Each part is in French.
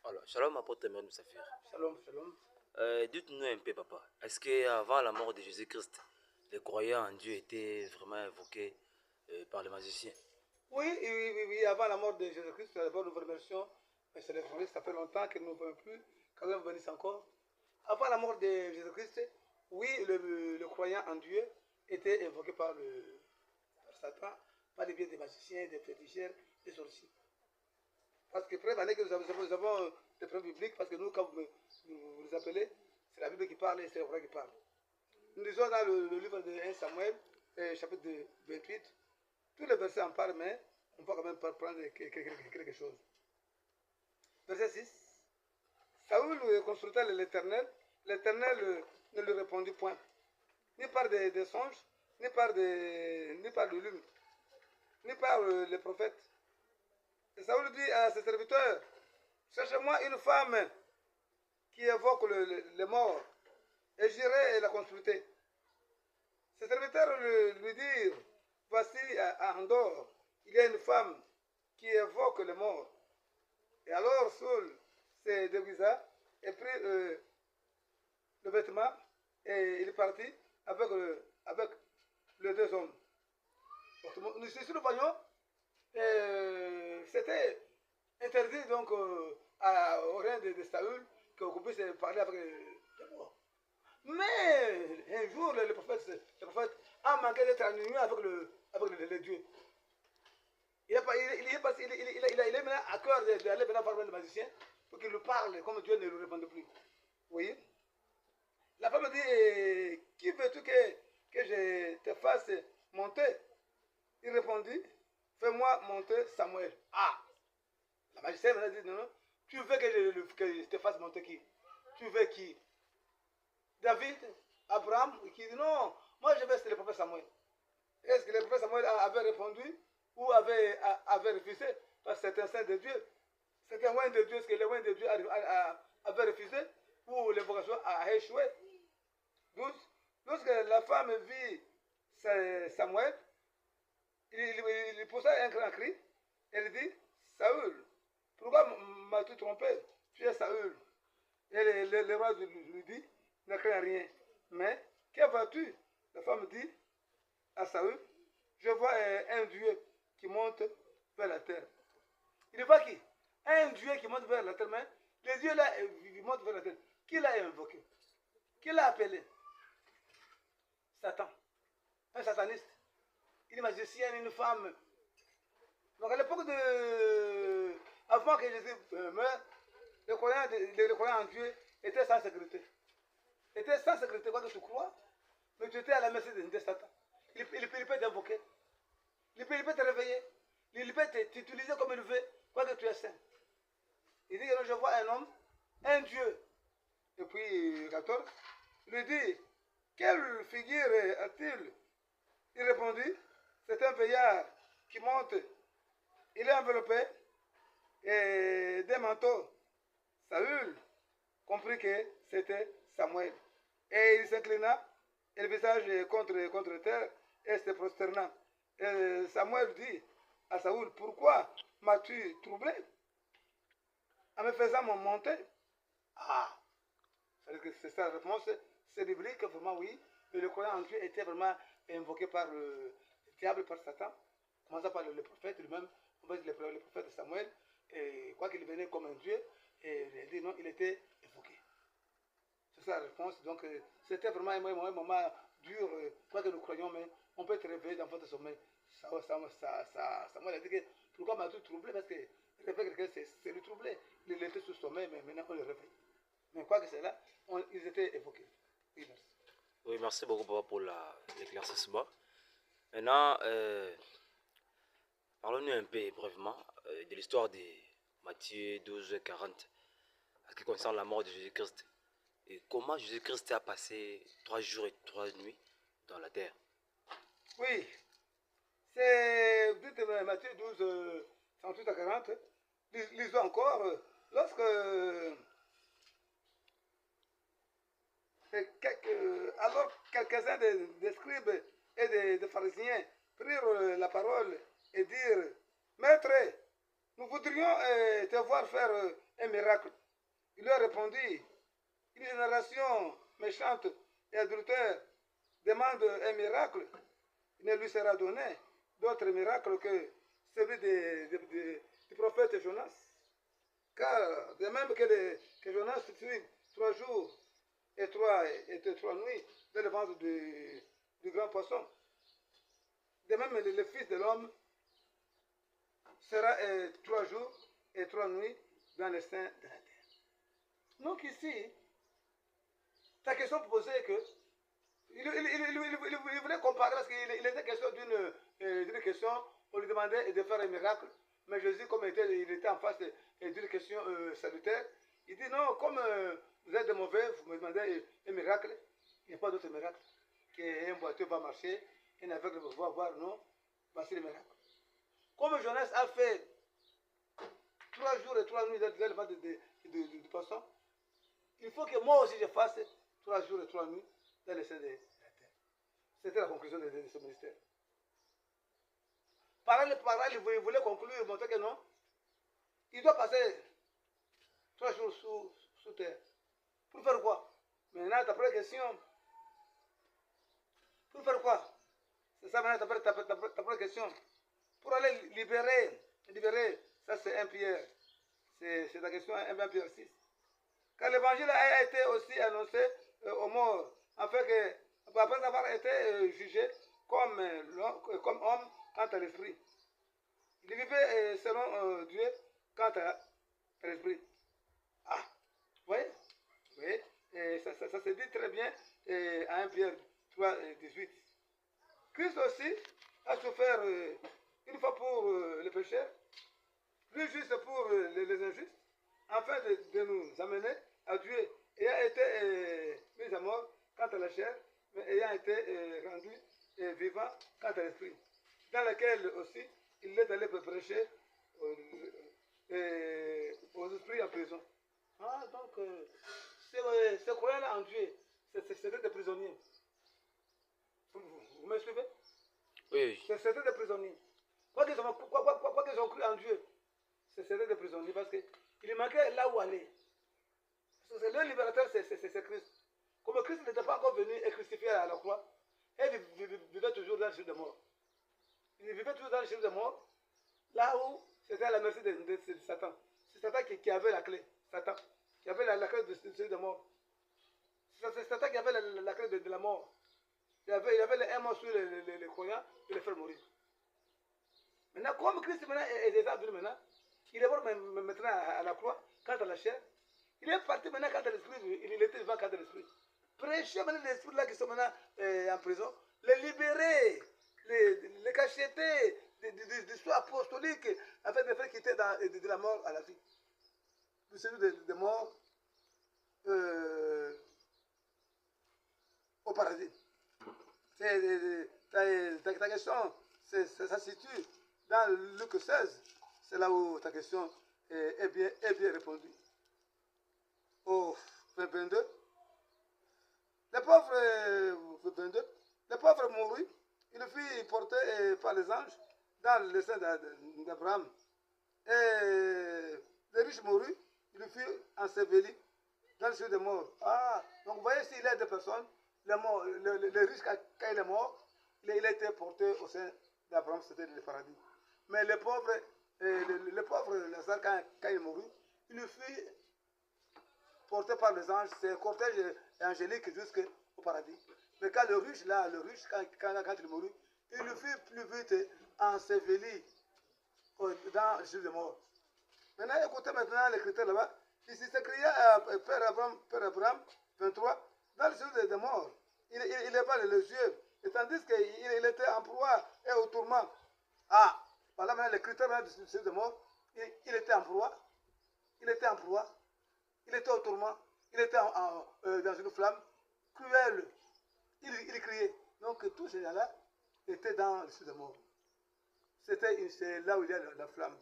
Alors, shalom apôtre Emery Moussafir. Shalom, shalom. Dites-nous un peu, papa. Est-ce qu'avant la mort de Jésus-Christ, les croyants en Dieu étaient vraiment invoqués par les magiciens? Oui, oui, oui, oui, avant la mort de Jésus-Christ, d'abord nous vous remercions. Mais c'est vrai, ça fait longtemps que nous ne pouvons plus, quand même venir encore. Avant la mort de Jésus-Christ, oui, le croyant en Dieu était invoqué par Satan, par les biais des magiciens, des féticheurs, des sorciers. Parce que preuve année que nous avons des preuves bibliques, parce que nous, quand vous nous appelez, c'est la Bible qui parle et c'est le vrai qui parle. Nous lisons dans le livre de 1 Samuel, chapitre 28, tous les versets en parlent, mais on peut quand même prendre quelque chose. Verset 6. Saoul consulta l'Éternel, l'Éternel ne lui répondit point, ni par des songes, ni par de lune, ni par les prophètes. Et Saoul dit à ses serviteurs, cherchez-moi une femme qui évoque les morts, et j'irai la consulter. Ses serviteurs lui dirent, voici à Andorre, il y a une femme qui évoque les morts. Et alors Saul se déguisa et prit le vêtement et il partit avec les deux hommes. Ici nous voyons, c'était interdit donc au règne de Saül qu'on puisse parler avec les morts. Mais un jour, le prophète a manqué d'être en union avec le Dieu. Il a maintenant à cœur d'aller maintenant voir le magicien pour qu'il lui parle comme Dieu ne lui répondait plus. Vous voyez? La femme dit, qui veux-tu que je te fasse monter? Il répondit, fais-moi monter Samuel. Ah! La magicienne maintenant dit, non, tu veux que je te fasse monter qui? Tu veux qui? David, Abraham, qui dit, non, moi je veux le prophète Samuel. Est-ce que le prophète Samuel avait répondu ou avait refusé? Parce que c'est un saint de Dieu. C'est un loin de Dieu. Est-ce que le loin de Dieu avait refusé ou l'évocation a échoué? Lorsque la femme vit Samuel, il poussa un grand cri. Elle dit, Saül, pourquoi m'as-tu trompé? Tu es Saül. Et le roi lui dit, ne crains rien. Mais, que vois-tu? La femme dit à Saül, je vois un Dieu qui monte vers la terre. Il voit qui? Un Dieu qui monte vers la terre, mais le Dieu là, il monte vers la terre. Qui l'a invoqué? Qui l'a appelé? Satan. Un sataniste. Il est magicien, une femme. Donc à l'époque de... Avant que Jésus meure, les croyants en Dieu étaient sans sécurité. Étaient sans sécurité, quoi que tu crois, mais tu étais à la merci de Satan. Il peut t'invoquer. Il peut te réveiller. Il peut t'utiliser comme il veut, quoi que tu es saint. Il dit que je vois un homme, un Dieu. Et puis, 14, il lui dit, quelle figure a-t-il? Il répondit, c'est un veillard qui monte. Il est enveloppé d'un manteau. Saül comprit que c'était Samuel. Et il s'inclina, et le visage contre terre, et se prosterna. Et Samuel dit à Saül, pourquoi m'as-tu troublé en me faisant monter? Ah, c'est ça la réponse, c'est biblique, vraiment oui. Mais le croyant en Dieu était vraiment invoqué par le diable, par Satan, commençant par le prophète lui-même, le prophète Samuel, et quoi qu'il venait comme un Dieu, et il dit non, il était invoqué. C'est ça la réponse. Donc c'était vraiment un moment dur, quoi que nous croyons, mais on peut être réveillé dans votre sommeil. Samuel a dit que pourquoi m'as-tu troublé? Parce que réveiller quelqu'un, c'est le troubler. Il était sous sommeil, mais maintenant on le réveille. Mais quoi que c'est là, ils étaient évoqués. Oui, merci. Oui, merci beaucoup, papa, pour l'éclaircissement. Maintenant, parlons-nous un peu brièvement de l'histoire de Matthieu 12, 40, en ce qui concerne la mort de Jésus-Christ. Et comment Jésus-Christ a passé 3 jours et 3 nuits dans la terre. Oui, c'est Matthieu 12, 38 à 40. Lisons encore. Lorsque alors quelques-uns des scribes et des pharisiens prirent la parole et dirent, Maître, nous voudrions te voir faire un miracle. Il leur répondit, une génération méchante et adultère demande un miracle. Il ne lui sera donné d'autre miracle que celui du prophète Jonas. Car de même que Jonas fut 3 jours et 3 nuits dans le ventre du grand poisson, de même le Fils de l'homme sera 3 jours et 3 nuits dans le sein de la terre. Donc ici, ta question posée que il voulait comparer parce qu'il était question d'une question, on lui demandait de faire un miracle, mais Jésus, comme il était en face d'une question salutaire, il dit non, comme vous êtes de mauvais, vous me demandez un miracle, il n'y a pas d'autre miracle. Qu'un boiteux va marcher, un aveugle va voir, non, voici le miracle. Comme Jonas a fait 3 jours et 3 nuits dans le ventre du poisson, il faut que moi aussi je fasse 3 jours et 3 nuits dans le sein de la terre. C'était la conclusion de ce ministère. Par là, il voulait conclure, montrer que non, il doit passer 3 jours sous terre. Pour faire quoi? Maintenant, ta première question. Pour faire quoi? C'est ça maintenant ta première question. Pour aller libérer, ça c'est 1 Pierre. C'est la question 1 Pierre 6. Car l'évangile a été aussi annoncé aux morts, afin que, après avoir été jugé comme homme quant à l'esprit, il vivait selon Dieu quant à l'esprit. Ah, vous voyez? Oui, ça se dit très bien à 1 Pierre 3, 18. Christ aussi a souffert une fois pour les pécheurs, plus juste pour les injustes, afin de nous amener à Dieu, ayant été mis à mort quant à la chair, mais ayant été rendu vivant quant à l'esprit, dans lequel aussi il est allé prêcher aux esprits en prison. Ah, donc, ces croyants-là en Dieu, c'était des prisonniers. Vous me suivez? Oui. C'était des prisonniers. Quoi qu'ils ont cru en Dieu, c'était des prisonniers parce qu'il manquait là où aller. Parce que le libérateur, c'est Christ. Comme Christ n'était pas encore venu et crucifié à la croix, et vivait toujours dans le chiffre de mort. Il vivait toujours dans le chiffre de mort, là où c'était à la merci de Satan. C'est Satan qui avait la clé. Satan qui avait la clé de chiffre de mort. C'est Satan qui avait la clé de la mort. Il avait un mot sur les croyants et les faire mourir. Maintenant, comme Christ maintenant est déjà venu maintenant, il est mort maintenant à la croix, quant à la chair. Il est parti maintenant quant à l'esprit, il était vivant quant à l'esprit. Prêcher maintenant les esprits là qui sont maintenant en prison, les libérer, les cacheter du soi apostolique, afin de faire quitter de la mort à la vie. De celui de mort au paradis. Ta question, ça se situe dans Luc 16. C'est là où ta question est bien répondue. Au 22, le pauvre mourut, il fut porté par les anges dans le sein d'Abraham. Et le riche mourut, il fut enseveli dans le ciel des morts. Ah, donc vous voyez, s'il y a des personnes, le riche, quand il est mort, il a été porté au sein d'Abraham, c'était le paradis. Mais le pauvre Lazare, quand il mourut, il fut porté par les anges, c'est un cortège angélique jusqu'au paradis. Mais quand le riche, quand il mourut, il fut plus vite enseveli dans le ciel des morts. Maintenant, écoutez maintenant les critères là-bas. Ici, c'est crié à Père Abraham 23, dans le ciel des morts. Il leva les yeux, et tandis qu'il était en proie et au tourment. Ah, voilà maintenant les critères du ciel des morts. Il était en proie, il était au tourment, il était dans une flamme cruelle. Il criait. Donc, tous ces gens-là étaient dans le ciel des morts. C'est là où il y a la flamme.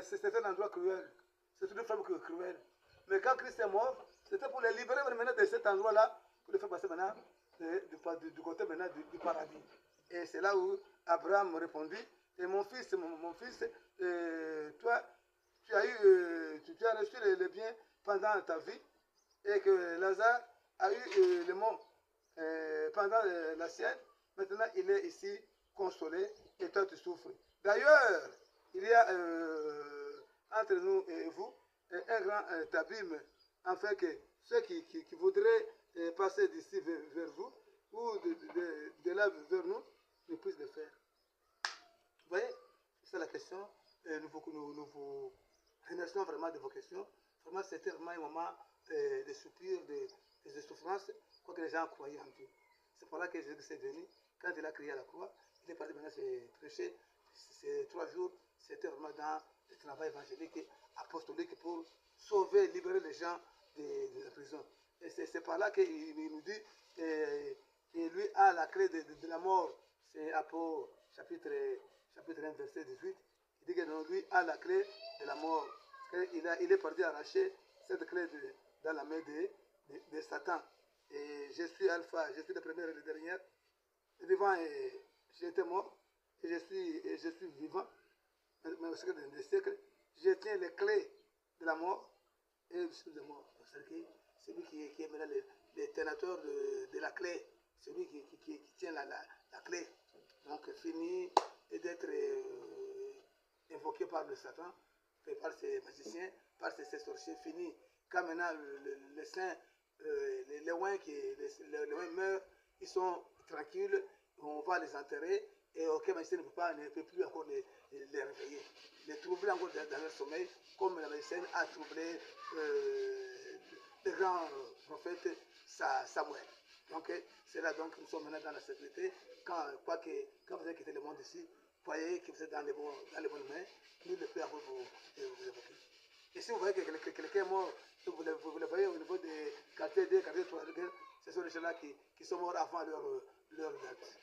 C'était un endroit cruel. C'est une flamme cruelle. Mais quand Christ est mort, c'était pour les libérer maintenant de cet endroit-là, pour les faire passer maintenant du côté maintenant du paradis. Et c'est là où Abraham répondit, et mon fils, toi, tu as reçu les biens pendant ta vie et que Lazare a eu le mot pendant la sienne. Maintenant, il est ici consolé et toi, tu souffres. D'ailleurs, il y a entre nous et vous un grand abîme, afin que ceux qui voudraient passer d'ici vers vous ou de là vers nous ne puissent le faire. Vous voyez, c'est la question. Nous vous remercions vraiment de vos questions. Vraiment, c'était vraiment un moment de soupir, de souffrance, quoi que les gens croyaient en Dieu. C'est pour là que Jésus est venu. Quand il a crié à la croix, il est parti maintenant se prêcher. Ces 3 jours, c'était vraiment dans le travail évangélique, apostolique pour sauver, libérer les gens de la prison. Et c'est par là qu'il nous dit qu'il lui a la clé de la mort. C'est Apôtre chapitre 1, verset 18. Il dit que lui a la clé de la mort. Il est parti arracher cette clé dans la main de Satan. Et je suis Alpha, je suis le premier et le dernier. Vivant et j'étais mort. Et je suis vivant. Mais au secret des siècles, je tiens les clés de la mort et je suis de mort. C'est lui qui est maintenant le ténateur de la clé. C'est lui qui tient la clé. Donc, fini d'être invoqué par le Satan, par ses magiciens, par ses sorciers, fini. Quand maintenant les saints, les loins meurent, ils sont tranquilles, on va les enterrer, et aucun magicien ne peut plus encore les réveiller, les troubler encore dans leur sommeil, comme la magicienne a troublé le grand prophète Samuel. Donc, c'est là donc que nous sommes maintenant dans la sécurité. Quand vous avez quitté le monde ici, voyez que vous êtes dans les bonnes mains, nul ne peut avoir vous évoquer. Et si vous voyez que quelqu'un est mort, vous le voyez au niveau des quartiers 2, quartiers 3, ce sont les gens-là qui sont morts avant leur date.